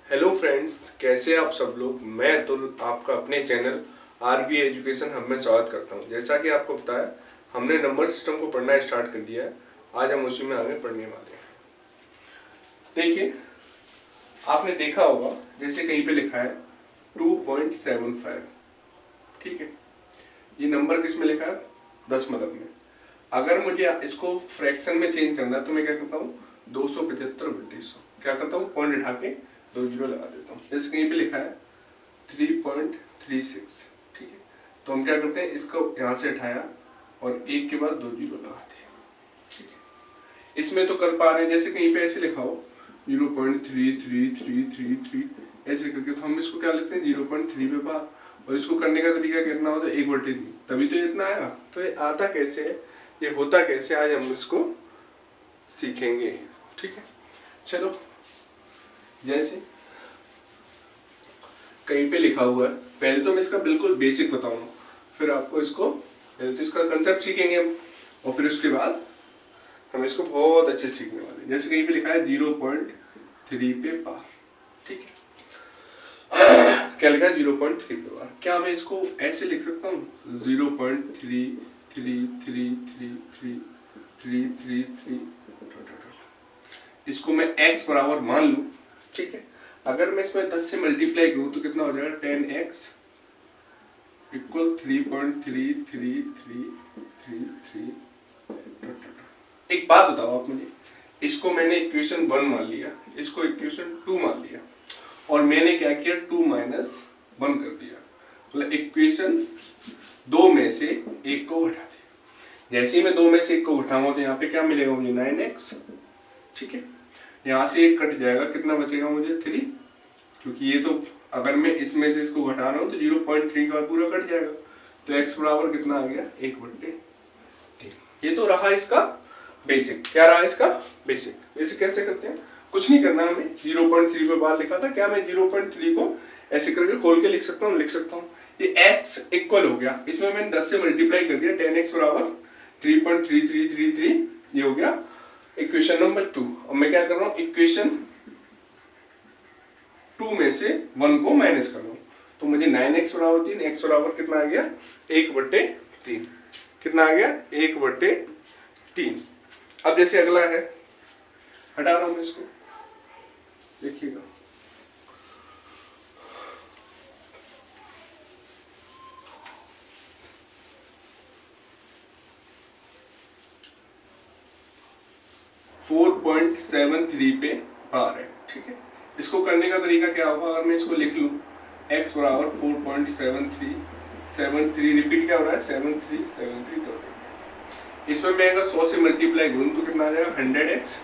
Hello friends, कैसे आप सब लोग। मैं अतुल आपका अपने चैनल आरबी एजुकेशन हब में स्वागत करता हूं। जैसा कि आपको पता है, हमने नंबर सिस्टम को पढ़ना स्टार्ट कर दिया है। आज हम उसी में आगे पढ़ने वाले हैं। देखिए, आपने देखा होगा जैसे कहीं पे लिखा है 2.75। ठीक है, ये नंबर किस में लिखा है? दशमलव में। अगर मुझे इसको फ्रैक्शन में चेंज करना है तो मैं क्या करता हूँ, 275/100 क्या करता हूँ, पॉइंट उठा के 2 जीरो लगा देता हूँ। जैसे कहीं पे लिखा है 3.36। ठीक है, तो हम क्या करते हैं, इसको यहाँ से उठाया और एक के बाद 2 जीरो लगा दिए। ठीक है, इसमें तो कर पा रहे हैं। जैसे कहीं पे ऐसे लिखा हो 0.3333 ऐसे करके, तो हम इसको क्या लिखते हैं 0.3 पे बार। और इसको करने का तरीका कितना होता है, 1/3, तभी तो इतना आएगा। तो ये आता कैसे है, ये होता कैसे, आज हम इसको सीखेंगे। ठीक है, चलो। जैसे कहीं पे लिखा हुआ है, पहले तो मैं इसका बिल्कुल बेसिक बताऊंगा, फिर आपको इसको पहले तो इसका कंसेप्ट सीखेंगे हम, और फिर उसके बाद हम इसको बहुत अच्छे सीखने वाले हैं। जैसे कहीं पे लिखा है 0.3 पे बार। ठीक है, क्या लिखा है 0.3 पे बार। क्या मैं इसको ऐसे लिख सकता हूँ 0.3333333, इसको मैं x बराबर मान लूं। ठीक है, अगर मैं इसमें 10 से मल्टीप्लाई करूं तो कितना हो जाएगा, 10x इक्वल 3.3333। एक बात बताओ आप मुझे, इसको मैंने इक्वेशन 1 मान लिया, इसको इक्वेशन 2 मान लिया, और मैंने क्या किया 2 - 1 कर दिया, मतलब इक्वेशन 2 में से एक को हटा दिया। जैसे ही मैं 2 में से एक को उठाऊंगा तो यहाँ पे क्या मिलेगा मुझे, 9x। ठीक है, यहाँ से एक कट जाएगा, कितना बचेगा मुझे 3, क्योंकि ये तो अगर मैं इसमें से इसको घटा रहा हूँ तो 0.3 का पूरा कट जाएगा। तो x बराबर कितना आ गया, 1/3। ये तो रहा इसका बेसिक। क्या रहा इसका बेसिक? बेसिक कैसे करते हैं, कुछ नहीं करना हमें। 0.3 पे बार लिखा था, क्या मैं 0.3 को ऐसे करके खोल के लिख सकता हूँ? ये x इक्वल हो गया, इसमें मैंने 10 से मल्टीप्लाई कर दिया, 10x बराबर 3.3333, ये हो गया इक्वेशन नंबर 2। अब मैं क्या कर रहा हूँ, इक्वेशन 2 में से 1 को माइनस कर रहा हूँ, तो मुझे 9x बराबर 3, x बराबर कितना आ गया, 1/3। कितना आ गया, 1/3। अब जैसे अगला है, हटा रहा हूं मैं इसको, देखिएगा 4.73 पे बार है। ठीक है, इसको करने का तरीका क्या होगा, अगर मैं इसको लिख लूं x बराबर 4.73 रिपीट क्या हो रहा है, 7373। इसमें मैं अगर 100 से मल्टीप्लाई करूं तो कितना आ जाएगा, 100x।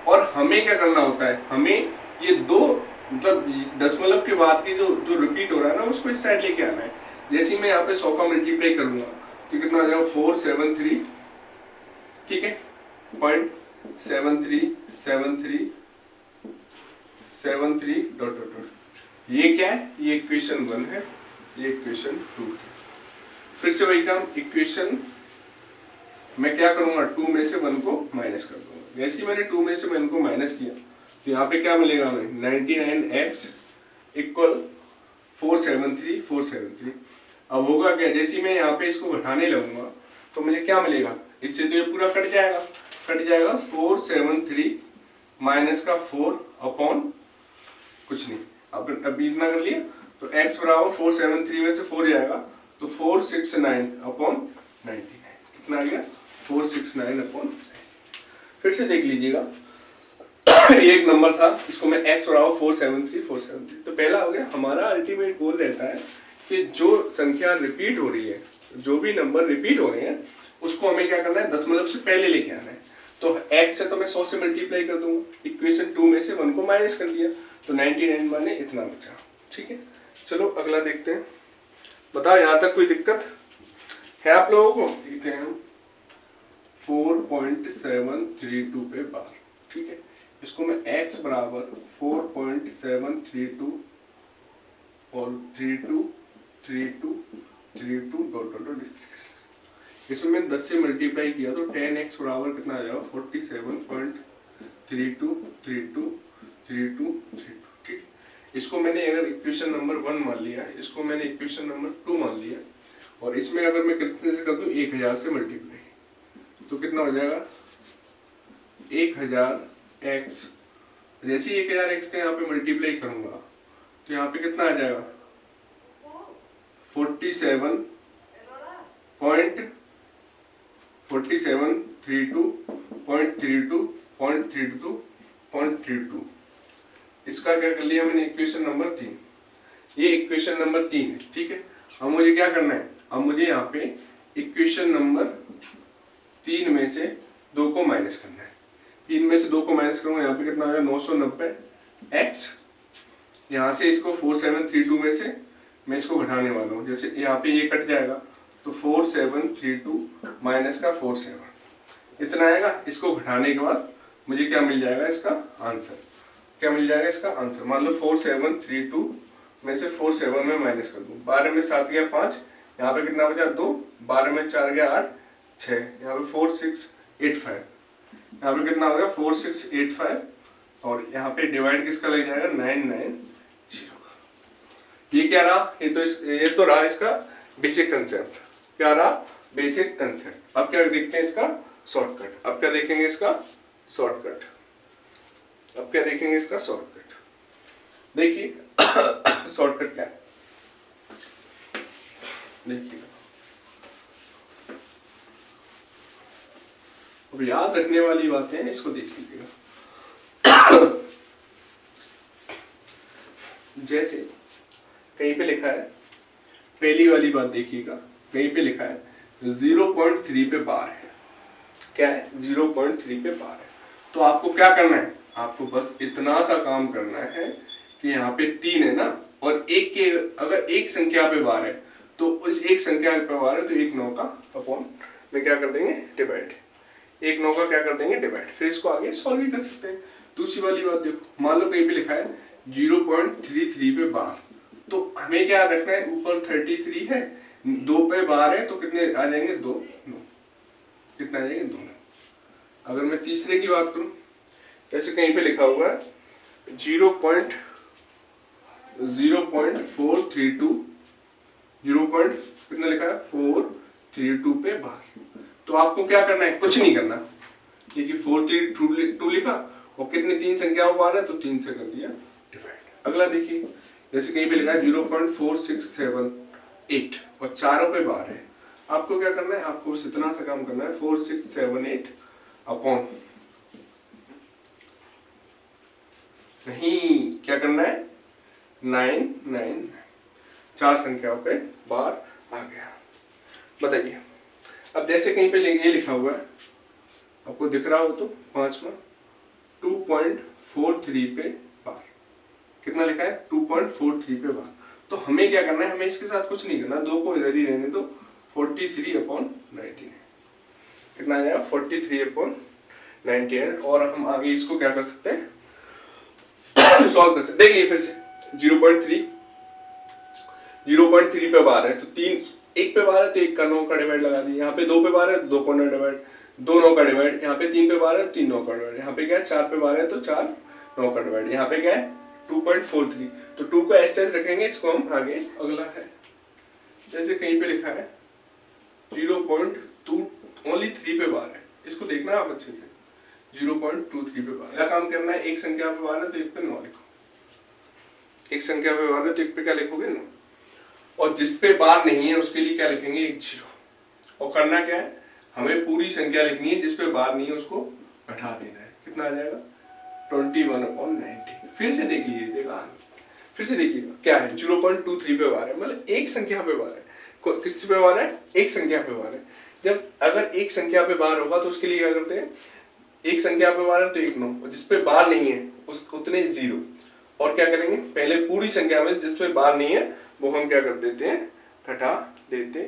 और हमें क्या करना होता है, हमें ये दो मतलब दशमलव के बाद की जो रिपीट हो रहा है ना, उसको इस साइड लेके आना है। जैसे ही मैं यहाँ पे 100 का मल्टीप्लाई करूंगा तो कितना आ जाएगा, 473। ठीक है, 0.7373 डॉट डॉट डॉट। ये क्या है, ये इक्वेशन 1 है, ये इक्वेशन 2 है। फिर से वही काम, इक्वेशन मैं क्या करूंगा, 2 में से 1 को माइनस कर दूंगा। जैसे ही मैंने 2 में से 1 को माइनस किया तो यहाँ पे क्या मिलेगा हमें, 99x इक्वल 473। अब होगा क्या, जैसे ही मैं यहाँ पे इसको घटाने लगूंगा तो मुझे क्या मिलेगा, इससे तो ये पूरा कट जाएगा। 473 माइनस का 4 अपॉन कुछ नहीं, अब इतना कर लिया, तो x बराबर 473 में से 4 जाएगा तो 469 अपॉन 99। कितना आ गया, 469 अपॉन। फिर से देख लीजिएगा, ये एक नंबर था, इसको मैं x बराबर 473। तो पहला हो गया। हमारा अल्टीमेट गोल रहता है कि जो संख्या रिपीट हो रही है, जो भी नंबर रिपीट हो रहे हैं, उसको हमें क्या करना है, दशमलव से पहले लेके आना है। तो x से तो मैं 100 से मल्टीप्लाई कर दूंगा, इक्वेशन 2 में से 1 को माइनस कर दिया तो 99 माने इतना बचा। ठीक है, चलो अगला देखते हैं। बताओ यहाँ तक कोई दिक्कत है आप लोगों को? देखते हैं हम 4.732 पे बार। ठीक है, इसको मैं x बराबर 4.732 और 32 डॉट डॉट डॉट। इसमें मैंने 10 से मल्टीप्लाई किया तो 10x बराबर कितना आ जाएगा, 47.323232। ठीक, इसको मैंने अगर इक्वेशन नंबर 1 मान लिया, इसको मैंने इक्वेशन नंबर 2 मान लिया, और इसमें अगर मैं कितने से कर दूं 1000 से मल्टीप्लाई, तो कितना हो जाएगा 1000x। जैसे 1000x के यहाँ पे मल्टीप्लाई करूंगा तो यहाँ पे कितना आ जाएगा 4732.32.32.32। इसका क्या कर लिया मैंने इक्वेशन नंबर 3। ये इक्वेशन नंबर 3 है, ठीक है। अब मुझे क्या करना है, अब मुझे यहाँ पे इक्वेशन नंबर 3 में से 2 को माइनस करना है। 3 में से 2 को माइनस करूंगा, यहाँ पे कितना आ गया 990x। यहाँ से इसको 4732 में से मैं इसको घटाने वाला हूँ, जैसे यहाँ पे ये कट जाएगा तो 4732 माइनस का 47 इतना आएगा। इसको घटाने के बाद मुझे क्या मिल जाएगा, इसका आंसर क्या मिल जाएगा, इसका आंसर मान लो 4732 में से 47 में माइनस कर दूं, 12 में 7 गया 5, यहाँ पे कितना बचा 2, 12 में 4 गया 8, 6, यहाँ पे 4685, यहाँ पे कितना हो गया 4685, और यहाँ पे डिवाइड किसका लग जाएगा 990। ये क्या रहा, ये तो रहा इसका बेसिक कंसेप्ट। क्या रहा, बेसिक कंसेप्ट। अब क्या देखते हैं इसका शॉर्टकट। अब क्या देखेंगे इसका शॉर्टकट। अब क्या देखेंगे इसका शॉर्टकट। देखिए शॉर्टकट क्या है, देखिए अब याद रखने वाली बातें हैं, इसको देख लीजिएगा। जैसे कहीं पे लिखा है, पहली वाली बात देखिएगा, कहीं पे लिखा है 0.3 पे बार है। क्या है 0.3 पे बार है। तो आपको क्या करना है, आपको बस इतना सा काम करना है कि यहाँ पे 3 है ना, और एक के अगर एक संख्या पे बार है तो उस एक संख्या पे बार है तो 1 9 का अपॉन में क्या कर देंगे डिवाइड, 1 9 का क्या कर देंगे डिवाइड। फिर इसको आगे सॉल्व भी कर सकते हैं। दूसरी वाली बात देखो, मान लो कहीं पे लिखा है 0.33 पे बार, तो हमें क्या रखना है, ऊपर 33 है, 2 पे बार है तो कितने आ जाएंगे 2 9, कितना आ जाएंगे 2 9। अगर मैं तीसरे की बात करूं, जैसे कहीं पे लिखा हुआ है 0.432 कितना लिखा है 432 पे बार, तो आपको क्या करना है, कुछ नहीं करना, क्योंकि 432 लिखा और कितने 3 संख्याओं बार है तो 3 से कर दिया डिवाइड। अगला देखिए, जैसे कहीं पे लिखा है 0.4678 और चारों पे बार है, आपको क्या करना है, आपको बस इतना सा काम करना है 4678 अपॉन नहीं क्या करना है 999, 4 संख्याओं पे बार आ गया। बताइए अब जैसे कहीं पे ये लिखा हुआ है, आपको दिख रहा हो तो 5वां 2.43 पे बार, कितना लिखा है 2.43 पे बार। तो हमें क्या करना है, हमें इसके साथ कुछ नहीं करना, 2 को इधर ही रहने दो, 43/19 कितना आ जाएगा 43/19। और हम आगे इसको क्या कर सकते हैं, सॉल्व कर सकते हैं। देखिए फिर से 0.3 पे बार है तो 3 1 पे बार है तो 1 का 9 का डिवाइड लगा दिए, यहाँ पे 2 पे बार है 2 का 9 डिवाइड, 2 9 का डिवाइड, यहाँ पे 3 पे बार है 3 9 का डिवाइड, यहाँ पे क्या है 4 पे बार है तो 4 9 का डिवाइड, यहाँ पे क्या है 2.43, तो 2 को एस रखेंगे, इसको हम आगे। अगला है जैसे कहीं पे लिखा है 0.2 ओनली 3 पे बार है, इसको देखना आप अच्छे से, 0.23 पे बार। क्या काम करना है, एक संख्या पे बार है तो 1 पे 9 लिखो, एक संख्या पे बार है तो 1 पे क्या लिखोगे 9, और जिस पे बार नहीं है उसके लिए क्या लिखेंगे 1 0। और करना क्या है, हमें पूरी संख्या लिखनी है, जिस पे बार नहीं है उसको घटा देना है। कितना आ जाएगा 21/90। फिर से देख लीजिएगा, फिर से देखिएगा क्या है 0.23 पे बार है, मतलब एक संख्या पे बार है। किस पे बार है, एक संख्या पे बार है। जब अगर एक संख्या पे बार होगा तो उसके लिए क्या करते हैं, एक संख्या पे बार है तो 1 9, और जिस पे बार नहीं है उस उतने 0। और क्या करेंगे, पहले पूरी संख्या में जिस पे बार नहीं है वो हम क्या कर देते हैं, घटा देते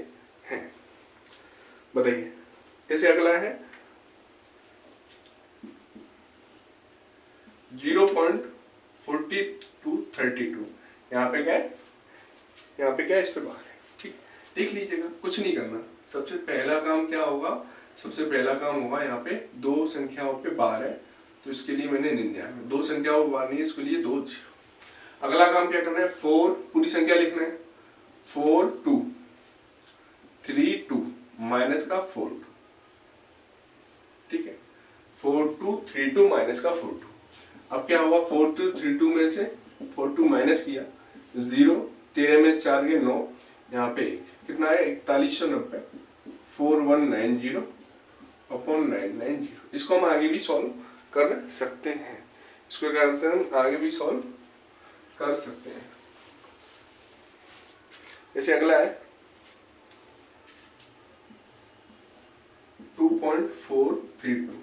हैं। बताइए कैसे। अगला है 0.4232, यहाँ पे क्या है, यहाँ पे क्या है, इस पे बार है। ठीक, देख लीजिएगा, कुछ नहीं करना। सबसे पहला काम क्या होगा, सबसे पहला काम होगा यहाँ पे 2 संख्याओं पे बार है तो इसके लिए मैंने 99, 2 संख्याओं पे बार नहीं है इसके लिए 2 0। अगला काम क्या करना है, 4 पूरी संख्या लिखना है, 4 2 3 2 माइनस का 4 2, ठीक है, 4 2 3 2 माइनस का 4 2। अब क्या हुआ, 4 2 3 2 में से 4 2 माइनस किया, 0, 13 में 4 के 9, यहाँ पे 1, कितना है 4190, 4190 अपॉन 990। इसको हम आगे भी सॉल्व कर सकते हैं, इसको क्या करते हैं हम आगे भी सॉल्व कर सकते हैं। जैसे अगला है 2.432,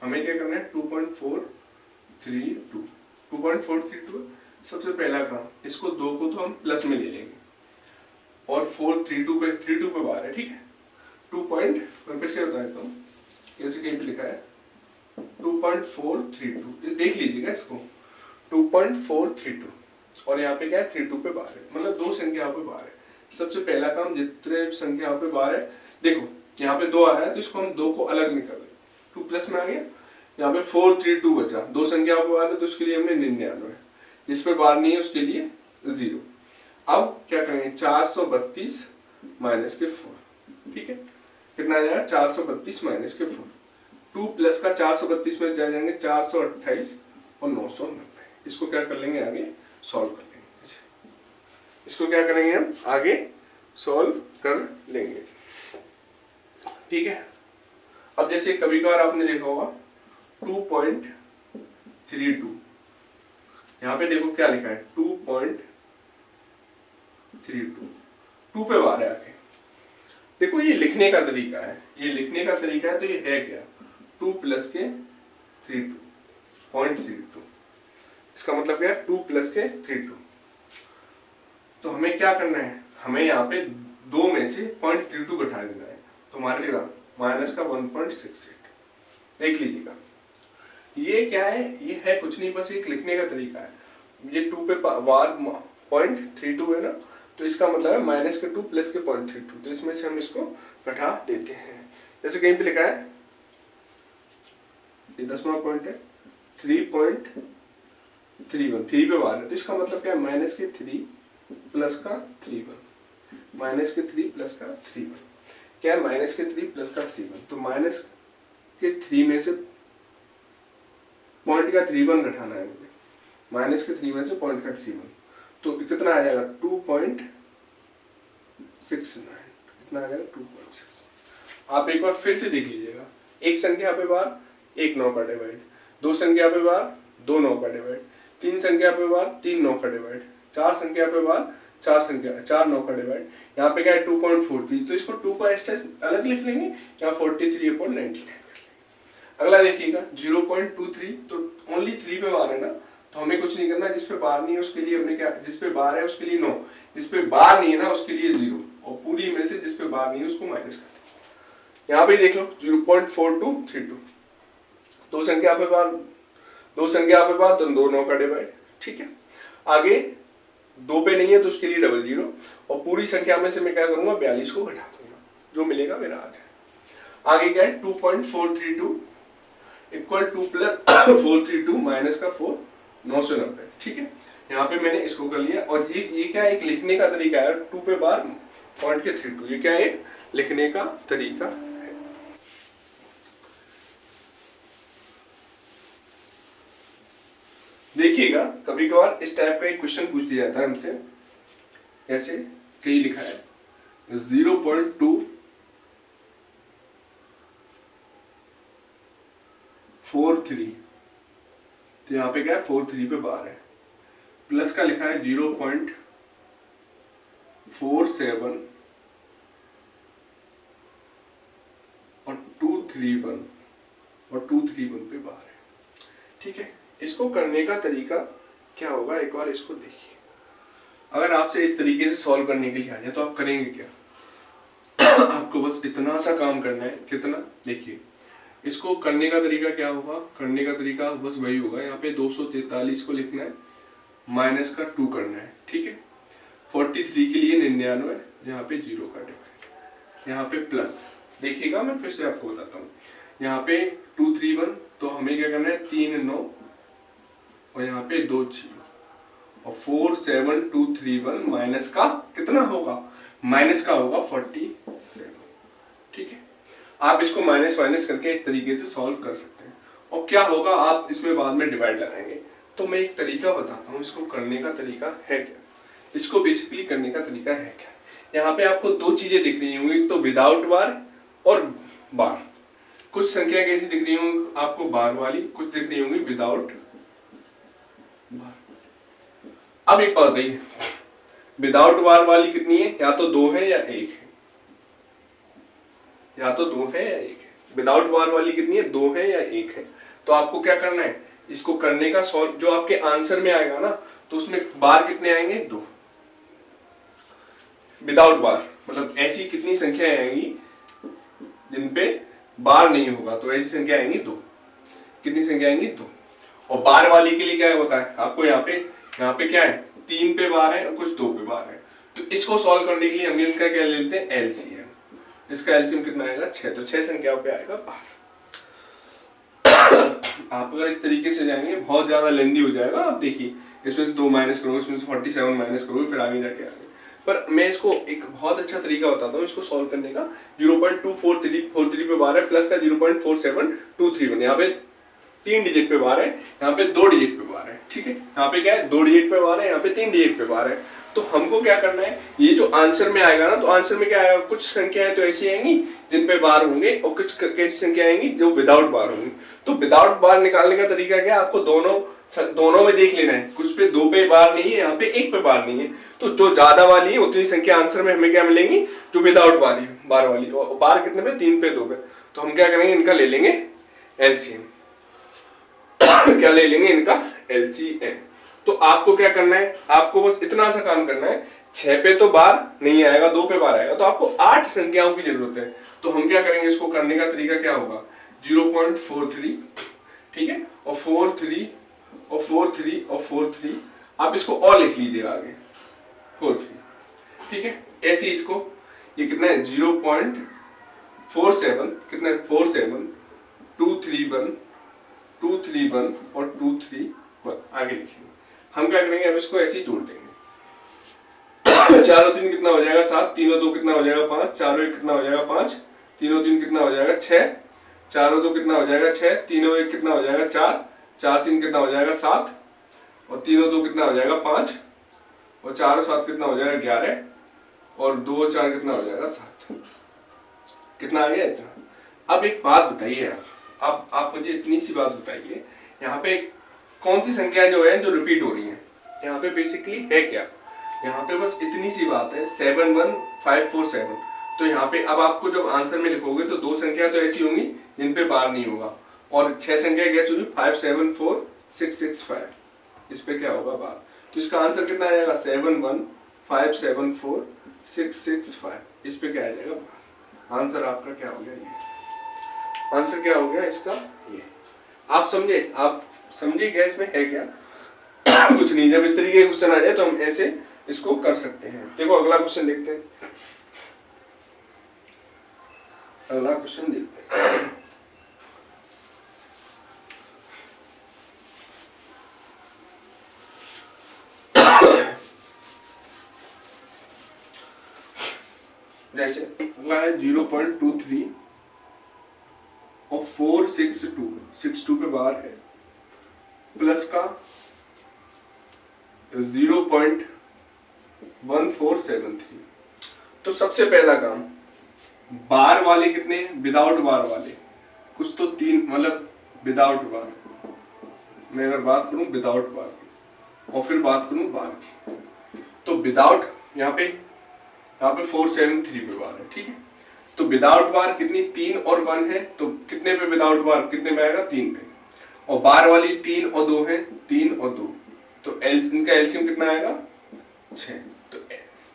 हमें क्या करना है 2.432 सबसे पहला काम, इसको 2 को तो हम प्लस में ले लेंगे और 432 पे 32 पे बार है, ठीक है, 2. फिर से बता देता हूँ, जैसे कहीं पे लिखा है 2.432, देख लीजिएगा इसको, 2.432 और यहाँ पे क्या है 32 पे बार है, मतलब 2 संख्या पे बार है। सबसे पहला काम, जितने संख्या पे बार है, देखो यहाँ पे 2 आ रहा है तो इसको हम 2 को अलग निकाल लें, 2 प्लस में आ गया, यहाँ पे 432 बचा, 2 संख्या पे बार है तो उसके लिए हमने 99, जिस पे बार नहीं है उसके लिए 0। अब क्या करेंगे, 432 माइनस के 4, ठीक है, कितना आ जाएगा 432 माइनस के 4, 2 प्लस का 432 में जाएंगे 428 और 990। इसको क्या कर लेंगे आगे सॉल्व कर लेंगे, इसको क्या करेंगे हम आगे सॉल्व कर लेंगे, ठीक है। अब जैसे कभी कभार आपने देखा होगा 2.32, यहाँ पे देखो क्या लिखा है 2.32, 2 पे बार है आगे। देखो ये लिखने का तरीका है, ये लिखने का तरीका है, तो ये है क्या 2 प्लस के 32.32, इसका मतलब क्या है 2 प्लस के 32। तो हमें क्या करना है, हमें यहाँ पे 2 में से 0.32 घटा देना है, तो हमारे लिए माइनस का 1.68। देख लीजिएगा ये क्या है, ये है कुछ नहीं, बस एक लिखने का तरीका है। ये 2 पे बार 0.32 है ना, तो इसका मतलब है माइनस के 2 प्लस के 0.32, तो इसमें से हम इसको घटा देते हैं। जैसे कहीं पे लिखा है, ये 10वां पॉइंट है 3.31, 3 पे बार है, तो इसका मतलब क्या है माइनस के 3 प्लस का 31, माइनस के 3 प्लस का 31, क्या है माइनस के 3 प्लस का 31, तो माइनस के 3 में से पॉइंट का 31 घटाना है मुझे, माइनस के 3 में से पॉइंट का 31, तो कितना आ जाएगा 2.69, कितना आ जाएगा 2.6। आप एक बार फिर से देख लीजिएगा, एक संख्या पे बार 1 9 का डिवाइड, 2 संख्या पे बार 2 9 का डिवाइड, 3 संख्या पे बार 3 9 का डिवाइड, 4 संख्या पे बार 4 9 का डिवाइड, यहाँ पे क्या है 2.43, तो इसको 2 का एक्स्ट्रा अलग लिख लेंगे, यहाँ 43/99। अगला देखिएगा 0.23, तो ओनली 3 पे बार है ना, तो हमें कुछ नहीं करना, जिस पे बार नहीं है उसके लिए हमने क्या, जिस पे बार है उसके लिए 9, जिस पे बार नहीं है ना उसके लिए 0, और पूरी में से जिस पे बार नहीं है उसको माइनस कर दें। यहाँ पे देख लो 0.4232, 2 संख्या पे बार तो 2 9 का डिवाइड, ठीक है। आगे 2 पे नहीं है तो उसके लिए 00, और पूरी संख्या में से मैं क्या करूंगा 42 को घटा दूंगा, जो मिलेगा मेरा आ जाएगा। आगे क्या है 2.432 इक्वल 2 प्लस 432 माइनस का 4 990, ठीक है। यहाँ पे मैंने इसको कर लिया, और ये क्या एक लिखने का तरीका है, 2 पे बार पॉइंट के 32, ये क्या एक लिखने का तरीका है। देखिएगा कभी कभार इस टाइप का एक क्वेश्चन पूछ दिया जाता है हमसे, ऐसे कहीं लिखा है 0.243, तो यहाँ पे क्या है 43 पे बार है, प्लस का लिखा है 0.47 और 231 पे बार है, ठीक है। इसको करने का तरीका क्या होगा, एक बार इसको देखिए। अगर आपसे इस तरीके से सॉल्व करने के लिए आ जाए तो आप करेंगे क्या आपको बस इतना सा काम करना है, कितना, देखिए इसको करने का तरीका क्या होगा, करने का तरीका बस वही होगा, यहाँ पे 243 को लिखना है, माइनस का 2 करना है, ठीक है। 43 के लिए 99, यहाँ पे 0 का डिवाइड, यहाँ पे प्लस, देखिएगा मैं फिर से आपको बताता हूँ, यहाँ पे 231, तो हमें क्या करना है 3 9 और यहाँ पे 2 0 और 4 7 2 3 1 माइनस का कितना होगा, माइनस का होगा 47। ठीक है, आप इसको माइनस माइनस करके इस तरीके से सॉल्व कर सकते हैं। और क्या होगा, आप इसमें बाद में डिवाइड लगाएंगे। तो मैं एक तरीका बताता हूँ, इसको करने का तरीका है क्या, इसको बेसिकली करने का तरीका है क्या। यहाँ पे आपको 2 चीजें दिख रही होंगी, तो विदाउट बार और बार। कुछ संख्या कैसी दिख रही होंगी आपको, बार वाली, कुछ दिख रही होंगी विदाउट बार। अब एक बात बताइए, विदाउट बार वाली कितनी है, या तो 2 है या 1 है, या तो 2 है या 1 है। विदाउट बार वाली कितनी है, 2 है या 1 है। तो आपको क्या करना है, इसको करने का सॉल्व, जो आपके आंसर में आएगा ना, तो उसमें बार कितने आएंगे, 2। विदाउट बार मतलब ऐसी कितनी संख्या आएंगी जिन पे बार नहीं होगा, तो ऐसी संख्या आएंगी 2। कितनी संख्या आएंगी, 2। और बार वाली के लिए क्या होता है आपको, यहाँ पे क्या है, 3 पे बार है और कुछ 2 पे बार है। तो इसको सॉल्व करने के लिए हम इनका क्या लेते हैं, एलसीएम। इसका एलसीएम कितना आएगा, 6। तो 6 संख्याओं पे आएगा बार। आप अगर इस तरीके से जाएंगे बहुत ज्यादा लेंदी हो जाएगा। आप देखिए, इसमें से 2 माइनस करोगे, इसमें से 47 माइनस करोगे, फिर आगे जाके आगे। पर मैं इसको एक बहुत अच्छा तरीका बताता हूँ इसको सॉल्व करने का। 0.24343 पे बार है, प्लस का 0.47231। यहाँ पे 3 डिजिट पे बार है, यहाँ पे 2 डिजिट पे बार है। ठीक है, यहाँ पे क्या है, 2 डिजिट पे बार है, यहाँ पे 3 डिजिट पे बार है। तो हमको क्या करना है, ये जो आंसर में आएगा ना, तो आंसर में क्या आएगा, कुछ संख्याएं तो ऐसी आएंगी जिन पे बार होंगे और कुछ कैसी संख्या आएंगी जो विदाउट बार होंगी। तो विदाउट बार निकालने का तरीका क्या है, आपको दोनों में देख लेना है। कुछ पे 2 पे बार नहीं है, यहाँ पे 1 पे बार नहीं है। तो जो ज्यादा वाली है उतनी संख्या आंसर में हमें क्या मिलेंगी, जो विदाउट बार वाली। और बार कितने पे, 3 पे 2 पे। तो हम क्या करेंगे, इनका ले लेंगे एलसीएम। क्या ले लेंगे, इनका एलसीएम। तो आपको क्या करना है, आपको बस इतना सा काम करना है। 6 पे तो बार नहीं आएगा, 2 पे बार आएगा, तो आपको 8 संख्याओं की जरूरत है। तो हम क्या करेंगे, इसको करने का तरीका क्या होगा, 0.43, ठीक है, और 43 और 43 और 43, आप इसको और लिख लीजिएगा आगे 43। ठीक है, ऐसे इसको, ये कितना है, 0.47, कितना है, 47 231 231 और 231 आगे लिखेंगे। हम क्या करेंगे, अब इसको ऐसे ही जोड़ देंगे। 4 और 3 कितना हो जाएगा, 7, 3 और 2 कितना हो जाएगा, 5, 4 और 1 कितना हो जाएगा, 5, 3 और 3 कितना हो जाएगा, 6, 4 और 2 कितना हो जाएगा, 6, 3 और 1 कितना हो जाएगा, 4, 4 3 कितना हो जाएगा, 7, और 3 और 2 कितना हो जाएगा, 5, और 4 और 7 कितना हो जाएगा, 11, और 2 और 4 कितना हो जाएगा, 7। कितना आ गया, इतना। अब एक बात बताइए आप मुझे इतनी सी बात बताइए, यहाँ पे कौन सी संख्या जो है जो रिपीट हो रही है, यहाँ पे बेसिकली है क्या, यहाँ पे बस इतनी सी बात है, 71547। तो यहाँ पे अब आपको जब आंसर में लिखोगे तो 2 संख्या तो ऐसी होंगी जिन पे बार नहीं होगा, और 6 संख्या कैसी होगी, 574665, इस पे क्या होगा, बार। तो इसका आंसर कितना आएगा, 71574 इस पे क्या आ जाएगा, बार। आंसर आपका क्या हो गया, ये आंसर क्या हो गया इसका, ये। आप समझे क्या इसमें है क्या? कुछ नहीं। जब इस तरीके के क्वेश्चन आ जाए तो हम ऐसे इसको कर सकते हैं। देखो अगला क्वेश्चन देखते हैं, अगला क्वेश्चन देखते हैं। जैसे अगला है 0.23 और 462 पे बार है, प्लस का 0.1473। तो सबसे पहला काम, बार वाले कितने, विदाउट बार वाले कुछ तो 3, मतलब विदाउट बार, मैं अगर बात करूं विदाउट बार की और फिर बात करूं बार की, तो विदाउट यहाँ पे 473 पे बार है, ठीक है। तो विदाउट बार कितनी, 3 और 1 है, तो कितने पे विदाउट बार, कितने में आएगा, 3 पे। और बार वाली 3 और 2 है, 3 और 2, तो इनका एलसीएम कितना आएगा, 6।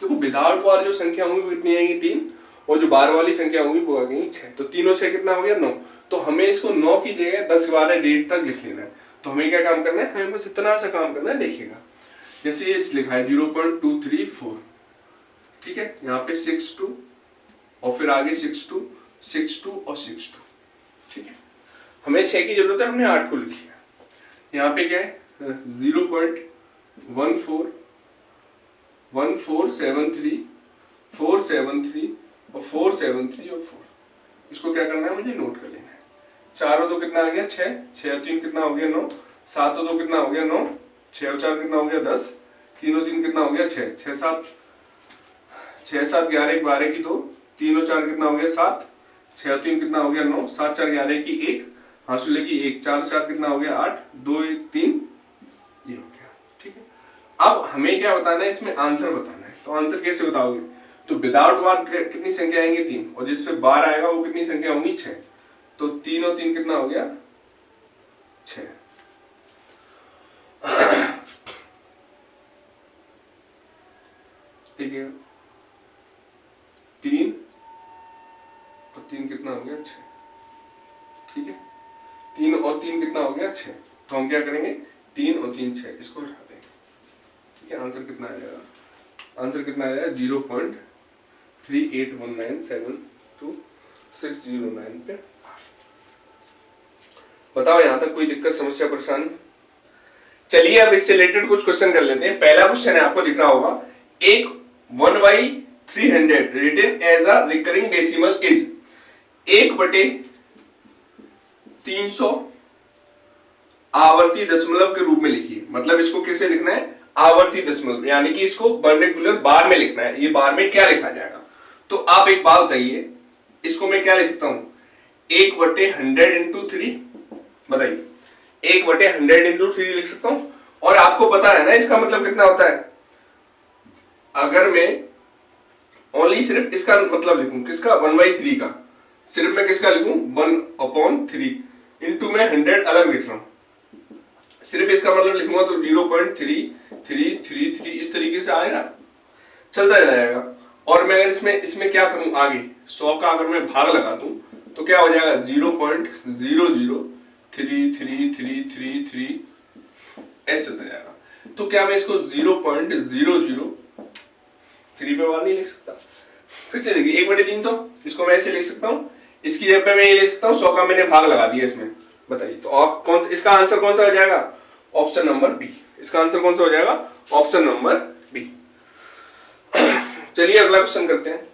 तो विदाउट बार जो संख्या होंगी वो कितनी आएंगी, 3, और जो बार वाली संख्या होंगी वो आ गई 6। तो 3 और 6 कितना हो गया, 9। तो हमें इसको 9 की जगह 10 12 डेट तक लिख लेना है। तो हमें क्या काम करना है, हमें बस इतना सा काम करना है। देखिएगा जैसे ये लिखा है 0.234, ठीक है, यहाँ पे 62 और फिर आगे 62 62 और 62, ठीक है। हमें 6 की जरूरत है, हमने 8 को लिखी है। यहाँ पे क्या है, 0.14 473 और 473 और 4। इसको क्या करना है, मुझे नोट कर लेना है। 4 और 2 कितना आ गया 6, 6 और 3 कितना हो गया 9, 7 और 2 कितना हो गया 9, 6 और 4 कितना हो गया 10, 3 और 3 कितना हो गया 6, 6 7 11 12 की 2, 3 और 4 कितना हो गया 7, 6 और 3 कितना हो गया 9, 7 4 11 की 1, हासूले की 1, 4 4 कितना हो गया 8, 2 1 3, ये हो गया। ठीक है, अब हमें क्या बताना है, इसमें आंसर बताना है। तो आंसर कैसे बताओगे, तो विदाउट बार कितनी संख्या आएंगी 3, और जिसपे बार आएगा वो कितनी संख्या होंगी 6। तो 3 और 3 कितना हो गया 6। ठीक है, 3 और 3 कितना हो गया 6। ठीक है, 3 और 3 कितना हो गया 6। तो हम क्या करेंगे, 3 और 3 6, इसको हटा देंगे। ठीक है, आंसर कितना आ जाएगा, आंसर कितना आ जाएगा 0.381972 पे। बताओ यहां तक कोई दिक्कत समस्या परेशानी। चलिए अब इससे रिलेटेड कुछ क्वेश्चन कर लेते हैं। पहला क्वेश्चन है, आपको दिख रहा होगा, एक 1/300 written as a recurring decimal is 1/300 आवर्ती दशमलव के रूप में लिखिए। मतलब इसको कैसे लिखना है, आवर्ती दशमलव, यानी कि इसको वर्नाक्युलर बार में लिखना है। ये बार में क्या लिखा जाएगा, तो आप एक बात बताइए, इसको मैं क्या लिख सकता हूं, 1/100 इंटू 3, बताइए 1/100 इंटू 3 लिख सकता हूं। और आपको पता है ना इसका मतलब कितना होता है, अगर मैं ओनली सिर्फ इसका मतलब लिखूं, किसका 1/3 का, सिर्फ मैं किसका लिखूं 1/3 इंटू में 100 अलग लिख रहा हूं, सिर्फ इसका मतलब लिखूंगा तो 0.3333 इस तरीके से आएगा, चलता जाएगा। और मैं अगर इसमें क्या करूं, आगे 100 का अगर मैं भाग लगा दूं तो क्या हो जाएगा 0.003333 ऐसे चलता जाएगा। तो क्या मैं इसको 0.003 पे बार नहीं लिख सकता। फिर से देखिए 1/300, इसको मैं ऐसे लिख सकता हूं, इसकी जगह पे मैं ये लिख सकता हूं 100 का मैंने भाग लगा दिया इसमें। बताइए तो आप इसका आंसर कौन सा हो जाएगा, ऑप्शन नंबर बी। इसका आंसर कौन सा हो जाएगा, ऑप्शन नंबर बी। चलिए अगला क्वेश्चन करते हैं।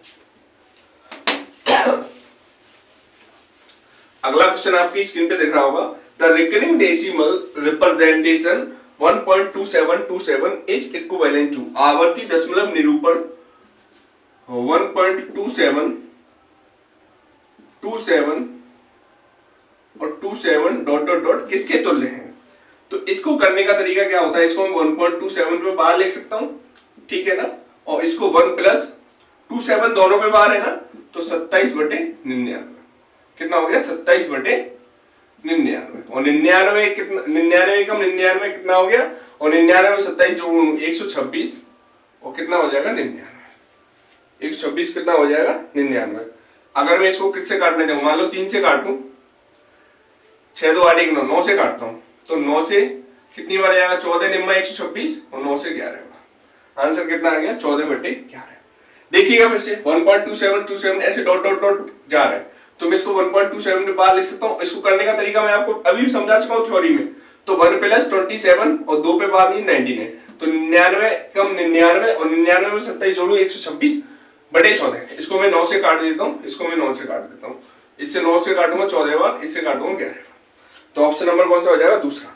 अगला क्वेश्चन आपकी स्क्रीन पे दिख रहा होगा, the recurring decimal representation 1.2727 is equivalent to, आवर्ती दशमलव निरूपण 1.27 और 27 डॉट डॉट डॉट किसके तुल्य हैं। तो इसको करने का तरीका क्या होता है, इसको मैं 1.27 पे बार लिख सकता हूं, ठीक है ना, और इसको 1 प्लस 27 दोनों पे बार है ना, तो 27/99 कितना हो गया 27/99। और 99 कितना, 99 कम 99 कितना हो गया, और 99 में 27 जोड़ू 126 और कितना हो जाएगा 99, 126 कितना हो जाएगा 99। अगर मैं इसको किससे काटना चाहूँ, मान लो 3 से काटूं, 6 2 8 1 9, 9 से काटता हूं तो 9 से कितनी बार जाएगा 14 निम्मा 126 और 9 से 11 बार। आंसर कितना आ गया 14/11। देखिएगा फिर से 1.2727 ऐसे डॉट डॉट डॉट जा रहा है, तो मैं इसको 1.27 में बार लिख सकता हूं। इसको करने का तरीका मैं आपको अभी भी समझा चुका हूं थ्योरी में। तो 1 प्लस 27 और 2 पे बार नहीं 99, तो 99 कम 99 और 99 में 27 जोड़ू 126/14। इसको मैं 9 से काट देता हूं, इसको मैं 9 से काट देता हूं, इससे 9 से काटूंगा 14 बार, इससे काटूंगा 11 बार। तो ऑप्शन नंबर कौन सा हो जाएगा, दूसरा।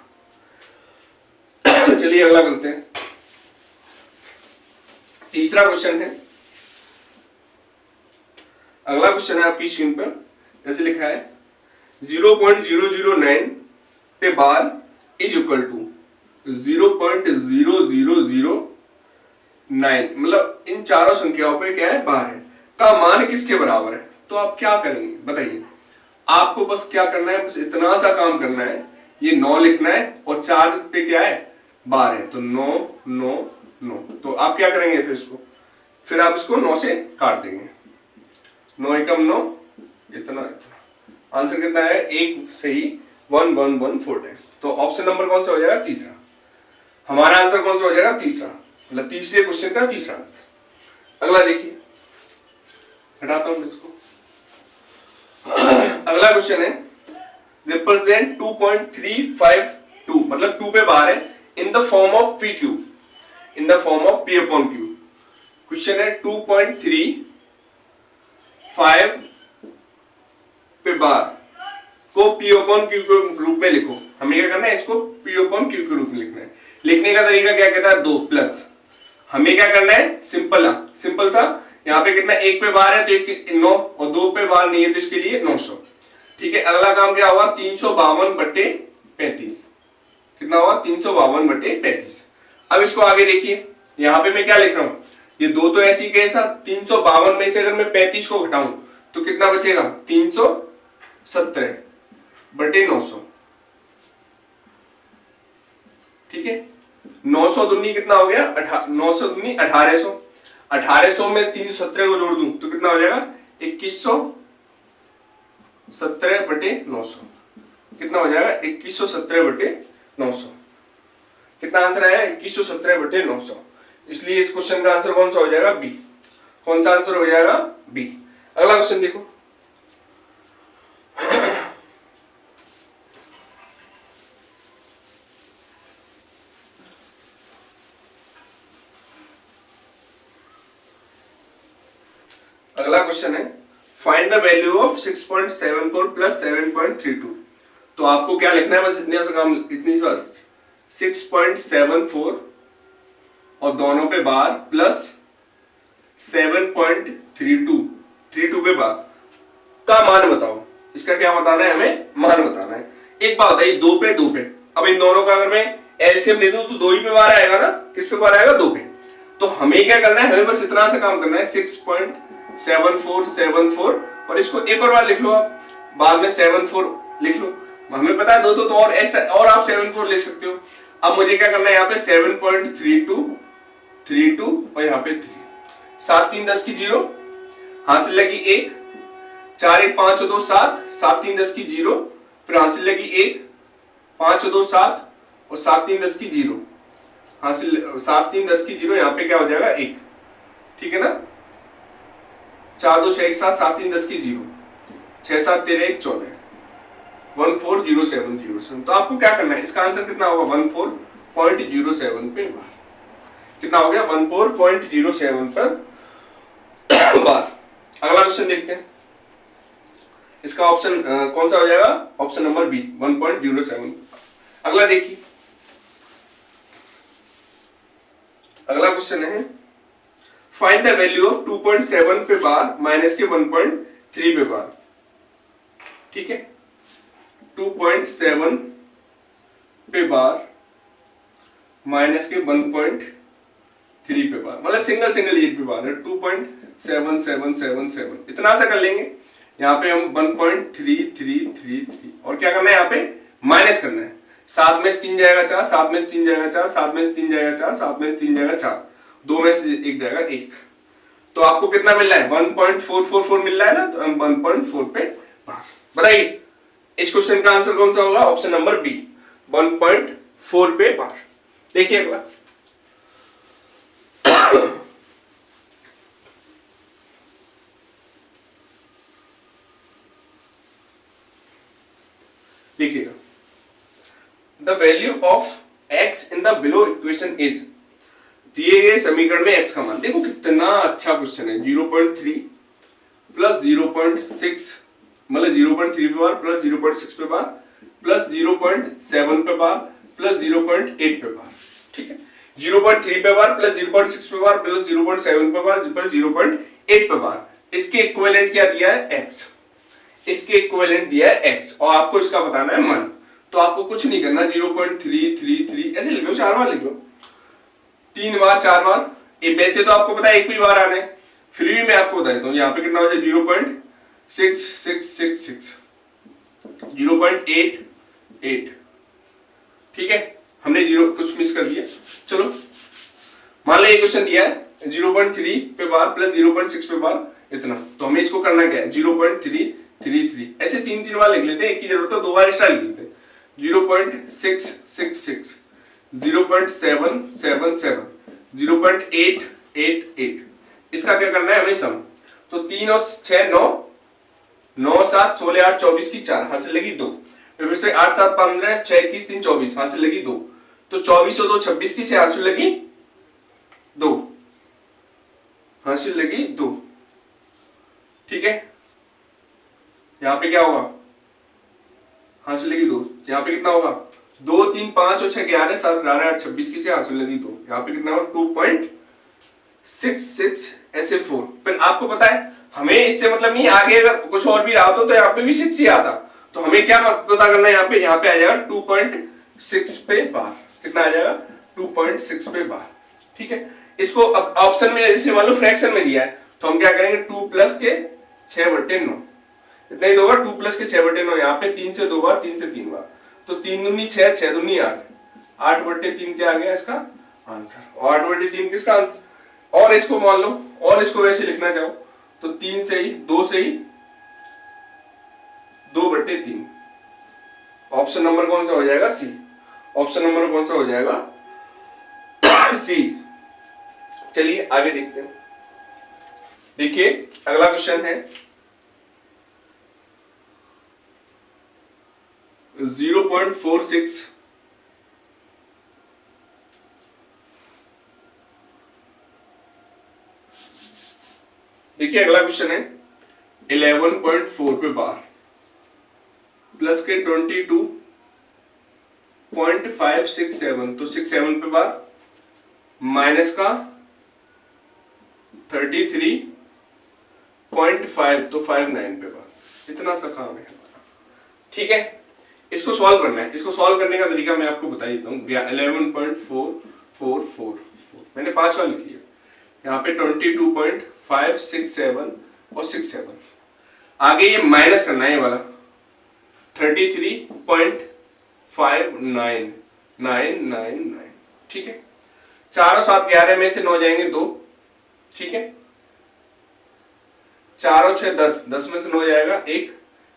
चलिए अगला करते हैं। तीसरा क्वेश्चन है, अगला क्वेश्चन है आपकी स्क्रीन पर जैसे लिखा है 0.009 पे बार इज इक्वल टू 0.0009, मतलब इन चारों संख्याओं पे क्या है बार है, का मान किसके बराबर है। तो आप क्या करेंगे बताइए, आपको बस क्या करना है, बस इतना सा काम करना है, ये 9 लिखना है और 4 पे क्या है बार है, तो 9 9 9। तो आप क्या करेंगे फिर आप इसको 9 से काट देंगे, 9 एकम 9 इतना इतना। आंसर कितना है, एक सही 1114 टाइम। तो ऑप्शन नंबर कौन सा हो जाएगा, तीसरा। हमारा आंसर कौन सा हो जाएगा, तीसरा, मतलब तीसरे क्वेश्चन का तीसरा आंसर। अगला देखिए, हटाता हूं इसको। अगला क्वेश्चन है रिप्रेजेंट 2.352, मतलब 2 पे बार है, in the form of P Q, in the form of P upon Q. Question है 2.35 पे बार को पी अपॉन क्यू के रूप में लिखो। हमें क्या करना है, इसको पी अपॉन क्यू के रूप में लिखना है। लिखने का तरीका क्या कहता है, 2 प्लस, हमें क्या करना है, सिंपल सा, यहाँ पे कितना 1 पे बार है तो 9 और 2 पे बार नहीं है तो इसके लिए 900। ठीक है, अगला काम क्या हुआ, 352/35। कितना हुआ, 352/35। अब इसको आगे देखिए, यहाँ पे मैं क्या लिख रहा हूं, ये 2 तो ऐसी कैसा, 352 में से अगर मैं 35 को घटाऊं तो कितना बचेगा, 370/900। ठीक है, 900 दूनी कितना हो गया, 900 दूनी 1800। 1800 में 370 को जोड़ दूं तो कितना हो जाएगा, 2170/900। कितना हो जाएगा, 2170/900। कितना आंसर आया, 2170/900। इसलिए इस क्वेश्चन का आंसर कौन सा हो जाएगा, बी। कौन सा आंसर हो जाएगा, बी। अगला क्वेश्चन देखो, अगला क्वेश्चन है find the value of 6.74 plus 7.32। तो आपको क्या लिखना है, बस इतने सा काम, इतनी बस 6.74 और दोनों पे बार प्लस 7.32 पे बार का मान बताओ। इसका क्या बताना है, हमें मान बताना है। एक बात बताइए, 2 पे 2 पे, अब इन दोनों का अगर मैं एलसीएम ले दूं तो 2 ही पे बार आएगा ना, किस पे बार आएगा, 2 पे। तो हमें क्या करना है, हमें बस इतना सा काम करना है, 6.74 और इसको एक और बार लिख लो आप, बाद में 74 लिख लो। हमें पता है 2 तो और एक्स्ट्रा और आप 74 लिख सकते हो। अब मुझे क्या करना है, यहाँ पे 7.32 और यहाँ पे 3, 7 3 10 की 0, हासिल लगी 1, 4 1 5 और 2 7, 7 3 10 की 0, फिर हासिल लगी 1, 5 और 2 7 और 7 3 10 की 0, हासिल 7 3 10 की 0, यहाँ पे क्या हो जाएगा 1। ठीक है ना, 4 2 6 1 7, 7 3 10 की 0, 6 7 13 1 14, 140707। तो आपको क्या करना है, इसका आंसर कितना होगा, 14.07 पे बार। कितना हो गया, 14.07 पर बार। अगला क्वेश्चन देखते हैं, इसका ऑप्शन कौन सा हो जाएगा, ऑप्शन नंबर बी, 1.07। अगला देखिए, अगला क्वेश्चन है फाइंड द वैल्यू ऑफ 2.7 पे बार माइनस के 1.3 पे बार। ठीक है, 2.7 पे बार माइनस के 1.3 पे बार, मतलब सिंगल यूनिट पे बार है, 2.7777 इतना सा कर लेंगे। यहाँ पे हम 1.3333 और क्या करना है, यहाँ पे माइनस करना है। 7 में से 3 जाएगा 4, 7 में से 3 जाएगा 4, 7 में से 3 जाएगा 4, 7 में से 3 जाएगा 4, 2 में से 1 जाएगा 1। तो आपको कितना मिल रहा है, 1.444 मिल रहा है ना, तो हम 1.4 पे बार। बताइए इस क्वेश्चन का आंसर कौन सा होगा, ऑप्शन नंबर बी, 1.4 पे बार। देखिए अगला, देखिएगा, the value of x in the below equation is. दिए गए समीकरण में x का मान, देखो कितना अच्छा क्वेश्चन है। 0.3 प्लस 0.6 मतलब 0.3 पे बार प्लस 0.6 पे बार प्लस 0.7 पे बार प्लस 0.8 पे बार। ठीक है, 0.3 पे बार प्लस 0.6 पे बार प्लस 0.7 पे बार प्लस 0.8 पे बार। इसके इक्विवेलेंट क्या दिया है, x। इसके इक्विवेलेंट दिया है x और आपको इसका बताना है मान। तो आपको कुछ नहीं करना, 0.333 ऐसे लिख लो, 4 बार लिख लो, 3 बार 4 बार। वैसे तो आपको पता है 1 भी बार आने, फिर भी मैं आपको बता देता हूँ। यहाँ पे कितना हो जाए, 0.6666, 0.88। ठीक है, हमने 0 कुछ मिस कर दिया। चलो मान लो ये क्वेश्चन दिया है 0.3 पे बार प्लस 0.6 पे बार इतना, तो हमें इसको करना क्या है, 0.333 ऐसे 3 बार लिख लेते हैं, एक की जरूरत है 2 बार एक्स्ट्रा लिख लेते हैं। 0.666, 0.777, 0.888। इसका क्या करना है हमें सम। तो 3 और 6 9, 9 7 16 8 24 की 4 हासिल लगी 2, फिर से 8 7 15 6 21 3 24 हासिल लगी 2, तो 24 और 2 26 की 6 हासिल लगी 2, हासिल लगी 2। ठीक है, यहाँ पे क्या होगा, हासिल लगी 2, यहाँ पे कितना होगा 2 3 5 और 6 11 7 18 8 26 की 6 हासिल लगी 2, यहाँ पे कितना होगा 2.66 ऐसे 4। फिर आपको पता है हमें इससे मतलब नहीं, आगे अगर कुछ और भी रहा होता तो यहाँ पे भी 6 ही आता, तो हमें क्या पता करना है, यहाँ पे आ जाएगा 2.6 पे बार, कितना आ जाएगा 2.6 पे बार। ठीक है, इसको अब ऑप्शन में जैसे मान लो फ्रैक्शन में दिया है तो हम क्या करेंगे 2 प्लस के 6/9 इतना ही होगा, 2 प्लस के 6/9, यहाँ पे 3 से 2 बार 3 से 3 बार, तो 3 दूनी 6 6 दूनी 8, 8/3 क्या आ गया इसका आंसर, और 8/3 किसका आंसर। और इसको मान लो, और इसको वैसे लिखना चाहो तो 3 से ही 2 से ही 2/3, ऑप्शन नंबर कौन सा हो जाएगा सी, ऑप्शन नंबर कौन सा हो जाएगा सी। चलिए आगे देखते हैं। देखिए अगला क्वेश्चन है 0.46 देखिए अगला क्वेश्चन है 11.4 पे बार प्लस के 22.567 तो 67 पे बार माइनस का 33.5 तो 59 पे बार, इतना सा काम है। ठीक है, इसको सॉल्व करना है। इसको सॉल्व करने का तरीका मैं आपको बता देता हूँ। 11.444 मैंने 5 बार लिख लिया, यहाँ पे 22.567 और 67, आगे ये माइनस करना है, ये वाला 33.59999। ठीक है, 4 और 7 11 में से 9 जाएंगे 2। ठीक है, 4 और 6 10, 10 में से 9 जाएगा 1,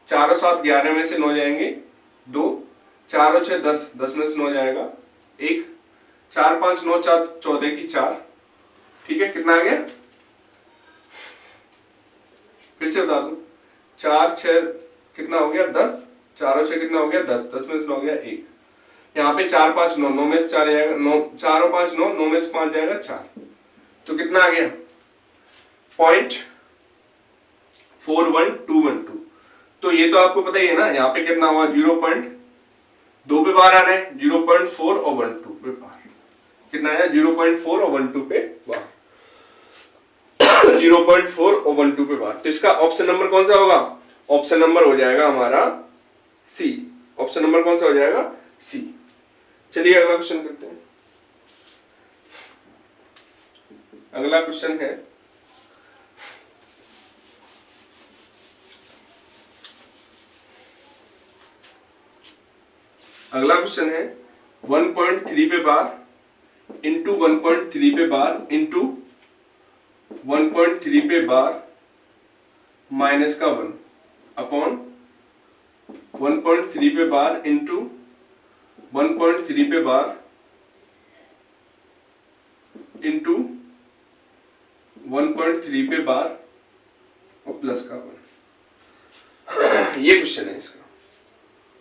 4 और 7 11 में से 9 जाएंगे 2, 4 और 6 10, 10 में से 9 जाएगा 1, 4 5 9 4 14 की 4। ठीक है, कितना आ गया, फिर से बता दूं, 4 6 कितना हो गया 10, 4 और 6 कितना हो गया 10, 10 में से 9 हो गया 1, यहाँ पे 4 5 9, 9 में से 4 जाएगा 9, 4 और 5 9, 9 में से 5 जाएगा 4, तो कितना आ गया 0.41212। तो ये तो आपको पता ही है ना, यहाँ पे कितना हुआ 0.2 पे बार आ रहा है, 0.4 और 12 पे बार, कितना आया 0.4 और 12 पे बार 0.4 और 12 पे बार। तो इसका ऑप्शन नंबर कौन सा होगा, ऑप्शन नंबर हो जाएगा हमारा सी, ऑप्शन नंबर कौन सा हो जाएगा सी। चलिए अगला क्वेश्चन करते हैं। अगला क्वेश्चन है अगला क्वेश्चन है 1.3 पे बार इंटू 1.3 पे बार इंटू 1.3 पे बार माइनस का 1 अपॉन 1.3 पे बार इंटू 1.3 पे बार इंटू 1.3 पे बार और प्लस का 1। ये क्वेश्चन है इसका।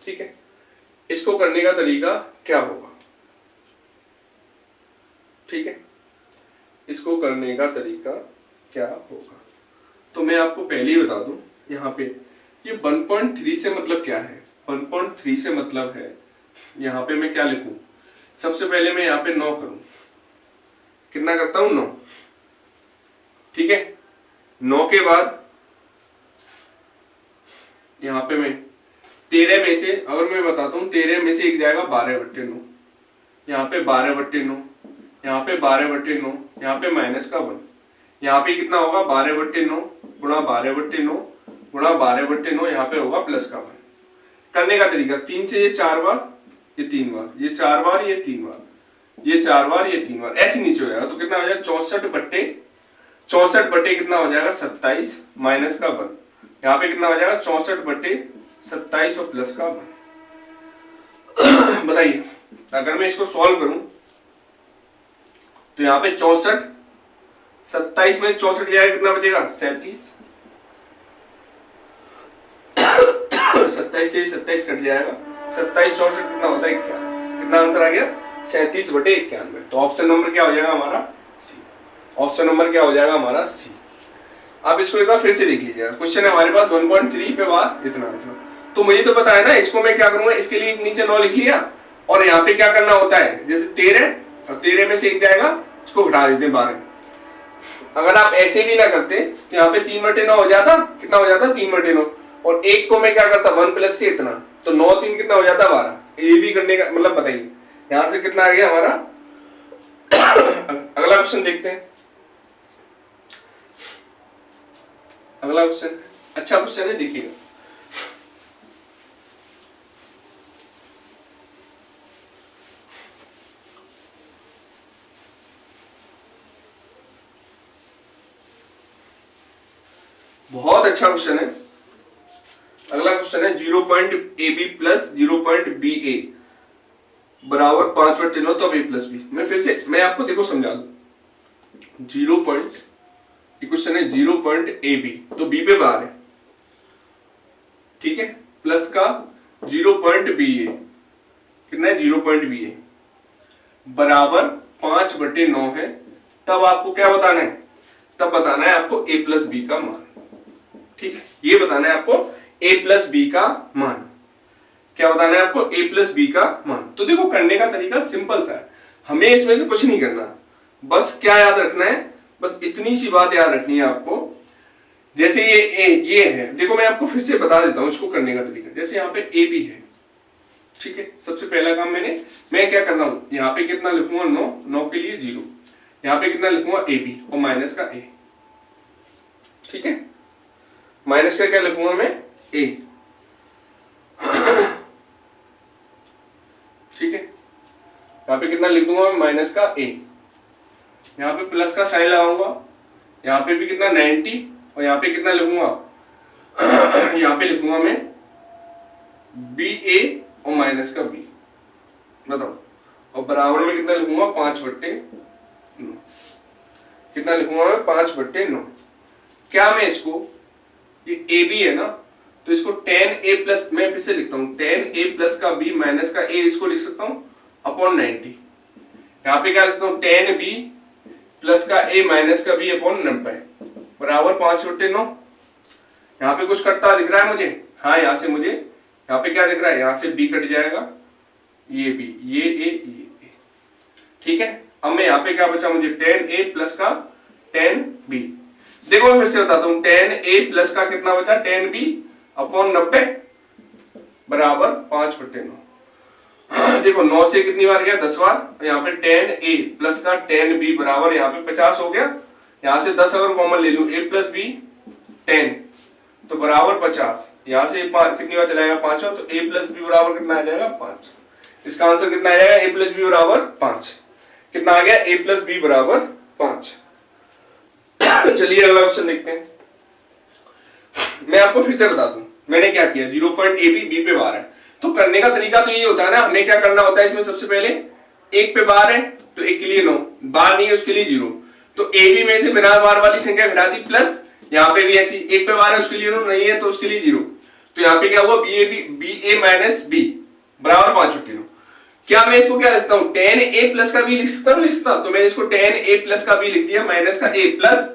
ठीक है, इसको करने का तरीका क्या होगा। ठीक है, इसको करने का तरीका क्या होगा, तो मैं आपको पहले ही बता दूं, यहाँ पे ये 1.3 से मतलब क्या है। 1.3 से मतलब है, यहाँ पे मैं क्या लिखूं, सबसे पहले मैं यहाँ पे 9 करूं, कितना करता हूं 9। ठीक है, 9 के बाद यहाँ पे मैं 13 में से, अगर मैं बताता हूँ 13 में से एक जाएगा 12/9, यहाँ पे 12/9, यहाँ पे 12/9, यहाँ पे माइनस का 1, यहाँ पे कितना होगा 12/9 गुणा 12/9 गुणा 12/9, यहाँ पे होगा प्लस का 1। करने का तरीका 3 से ये 4 बार, ये 3 बार, ये 4 बार, ये 3 बार, ये 4 बार, ये 3 बार, ऐसे नीचे हो जाएगा। तो कितना हो जाएगा 64 बटे कितना हो जाएगा 27 माइनस का 1, यहाँ पे कितना हो जाएगा 64/27 और प्लस का 1। बताइए अगर मैं इसको सॉल्व करूं तो यहाँ पे 64 27 में 64 जाएगा, कितना बचेगा 37, 27 से 27 कट जाएगा, 27 64 कितना होता है क्या, कितना आंसर आ गया 37/91। तो ऑप्शन नंबर क्या हो जाएगा हमारा सी। ऑप्शन नंबर क्या हो जाएगा हमारा सी। आप इसको एक बार फिर से देख लीजिएगा। क्वेश्चन है हमारे पास 1.3 पे बार इतना इतना। तो मुझे तो पता है ना, इसको मैं क्या करूंगा, इसके लिए नीचे 9 लिख लिया और यहाँ पे क्या करना होता है, जैसे 13 और 13 में से एक जाएगा, इसको घटा देते हैं 12। अगर आप ऐसे भी ना करते तो यहाँ पे 3/9 हो जाता, कितना हो जाता 3/9, और एक को मैं क्या करता 1 प्लस के इतना, तो 9 3 कितना हो जाता 12। ये भी करने का मतलब बताइए यहां से कितना आ गया हमारा। अगला क्वेश्चन देखते हैं। अगला क्वेश्चन अच्छा क्वेश्चन है, देखिएगा। बहुत अच्छा क्वेश्चन है। अगला क्वेश्चन है 0.ab प्लस 0.ba बराबर 5/9 तब a प्लस बी। मैं फिर से मैं आपको देखो समझा दूं। 0.ab तो b पे बार है, ठीक है, प्लस का 0.ba कितना है 0.ba बराबर 5/9 है। तब आपको क्या बताना है, तब बताना है आपको a प्लस बी का मान। ठीक है, ये बताना है आपको a प्लस बी का मान। क्या बताना है आपको a प्लस बी का मान। तो देखो करने का तरीका सिंपल सा है, हमें इसमें से कुछ नहीं करना, बस क्या याद रखना है, बस इतनी सी बात याद रखनी है आपको। जैसे ये है, देखो मैं आपको फिर से बता देता हूं इसको करने का तरीका। जैसे यहाँ पे ए बी है, ठीक है, सबसे पहला काम मैं क्या कर रहा हूं, यहाँ पे कितना लिखूंगा 9, 9 के लिए 0, यहाँ पे कितना लिखूंगा ए बी और माइनस का ए, ठीक है, माइनस का क्या लिखूंगा मैं ए, ठीक है, यहाँ पे कितना लिख दूंगा मैं माइनस का ए, यहाँ पे प्लस का साइन लगाऊंगा, यहाँ पे भी कितना 90 और यहाँ पे कितना लिखूंगा यहाँ पे लिखूंगा मैं बी ए और माइनस का बी, बताओ, और बराबर में कितना लिखूंगा 5/9, कितना लिखूंगा मैं 5/9। क्या मैं इसको, ये ए बी है ना, तो इसको 10a प्लस, मैं फिर से लिखता हूँ 10a प्लस का b माइनस का a, इसको लिख सकता हूँ अपॉन 90। यहाँ पे क्या लिखता हूँ 10b प्लस का a माइनस का b अपॉन 90 बराबर 5/9। यहाँ पे कुछ कटता दिख रहा है मुझे, हाँ यहाँ से मुझे यहाँ पे क्या दिख रहा है, यहाँ से b कट जाएगा, ये b, ये a, ठीक है। अब मैं यहाँ पे क्या बचा मुझे 10a प्लस का 10b। देखो मैं फिर से बताता हूँ 10a प्लस का कितना बचा 10b अपॉन 90 बराबर 5/9। देखो 9 से कितनी बार गया 10 बार, यहाँ पे 10a प्लस का 10b बराबर यहाँ पे 50 हो गया। यहाँ से 10 अगर कॉमन ले लूं a प्लस b 10 तो बराबर 50, यहाँ से कितनी बार चलाएगा 5, तो a प्लस b बराबर कितना आ जाएगा 5। इसका आंसर कितना आ जाएगा a प्लस b बराबर 5। कितना आ गया a प्लस b बराबर 5। चलिए अगला क्वेश्चन देखते हैं। मैं आपको फिर से बता दूं मैंने क्या किया, 0.ab b पे बार है, तो करने का तरीका तो ये होता है ना, हमें क्या करना होता है इसमें, सबसे पहले एक पे बार है तो एक के लिए 9, बार नहीं है उसके लिए 0, तो ए बी में से बिना बार वाली संख्या घटा दी, प्लस यहाँ पे भी ऐसी एक पे बार है उसके लिए 9 नहीं है तो उसके लिए 0, तो यहाँ पे क्या हुआ बी ए माइनस बी बराबर 5/9। क्या मैं इसको क्या लिखता हूँ 10a प्लस का b लिख सकता हूँ, तो मैंने इसको 10a प्लस का b लिख दिया माइनस का a प्लस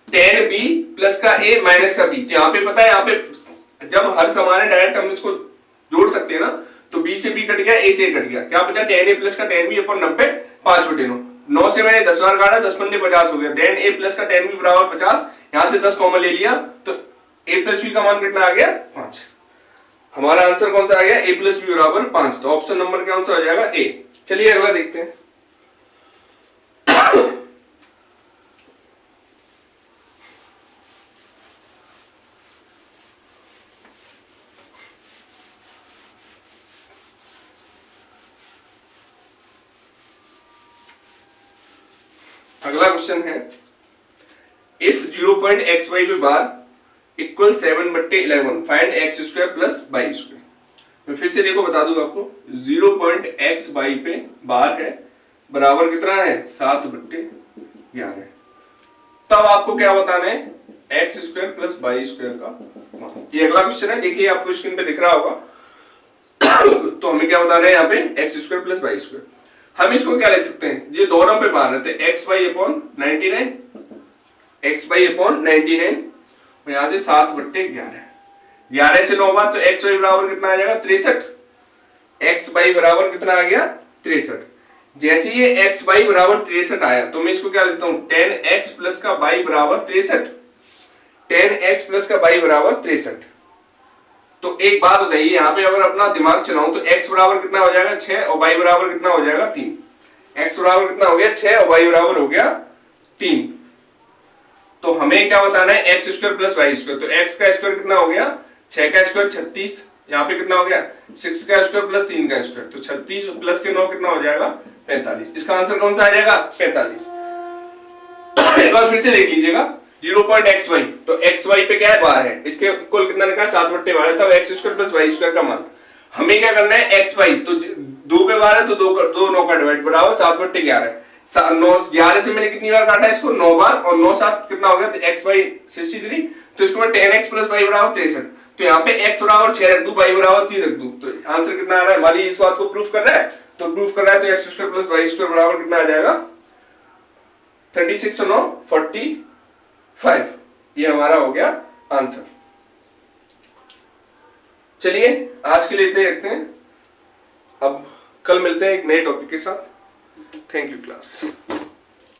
10b प्लस का a माइनस का b। तो यहाँ पे पता है, यहाँ पे जब हर समान है डायरेक्ट हम इसको जोड़ सकते हैं ना, तो b से b कट गया, a से a कट गया, क्या बचा 10a प्लस का 10b अपॉन 90 5/9। 9 से मैंने 10 बार काटा, 10 पंजे 50 हो गया, देन a प्लस का 10b बराबर 50, यहाँ से 10 कॉमन ले लिया तो a प्लस b का मान कितना आ गया 5। हमारा आंसर कौन सा आ गया a प्लस बी बराबर 5, तो ऑप्शन नंबर कौन सा हो जाएगा ए। चलिए अगला देखते हैं। अगला क्वेश्चन है इफ 0.xy पे bar equal 7/11 find x square plus y square. मैं फिर से देखो बता दूं आपको 0.xy पे बार है बराबर कितना है 7/11, तब आपको क्या बताना है x square plus y square का मान। ये अगला क्वेश्चन है, देखिए आपको स्क्रीन पे दिख रहा होगा। तो हमें क्या बताना है यहाँ पे x square plus y square. हम इसको क्या लिख सकते हैं, ये दोनों पे बाहर रहते हैं, x by upon 99, x by upon 99, और यहां से 7/11, 11 से 9 बार, तो एक्स बाई बराबर कितना आ जाएगा 63, एक्स बाई बराबर कितना आ गया 63। जैसे ये एक्स बाई बराबर 63 आया तो मैं इसको क्या लिखता हूं 10x प्लस का बाई बराबर 63, 10x प्लस का बाई बराबर 63। तो एक बात बताइए, यहाँ पे अगर अपना दिमाग चलाऊं तो x बराबर कितना हो जाएगा 6 और y बराबर कितना हो जाएगा 3, x बराबर कितना हो गया 6 और y बराबर हो गया 3। तो हमें क्या बताना है x square plus y square, तो x का स्क्वायर कितना हो गया 6 का स्क्वायर 36, यहाँ पे कितना हो गया 6 का स्क्वायर प्लस 3 का स्क्वायर, तो 36 प्लस के 9 कितना हो जाएगा 45। इसका आंसर कौन सा आ जाएगा 45। एक बार फिर से देख लीजिएगा 0.xy, तो xy पे क्या है बार है, इसके कुल कितना निकला 7/12, तब x square plus y square का मान। हमें क्या करना है xy, तो 2 पे बार है तो 2 9 का डिवाइड बराबर 7/11, 11 से मैंने कितनी बार काटा इसको 9 बार, और 9 7 कितना हो गया तो x बाई 63, तो इसको मैं 10x प्लस y बराबर 63, तो यहाँ पे x बराबर 6 रख दूं, y बराबर 3 रख दूं, तो आंसर कितना आ रहा है, माली इस बात को प्रूफ कर रहा है, तो प्रूफ कर रहा है तो x square plus y square बराबर कितना आ जाएगा 36 और 9 45, ये हमारा हो गया आंसर। चलिए आज के लिए इतने रखते हैं, अब कल मिलते हैं एक नए टॉपिक के साथ। Thank you class.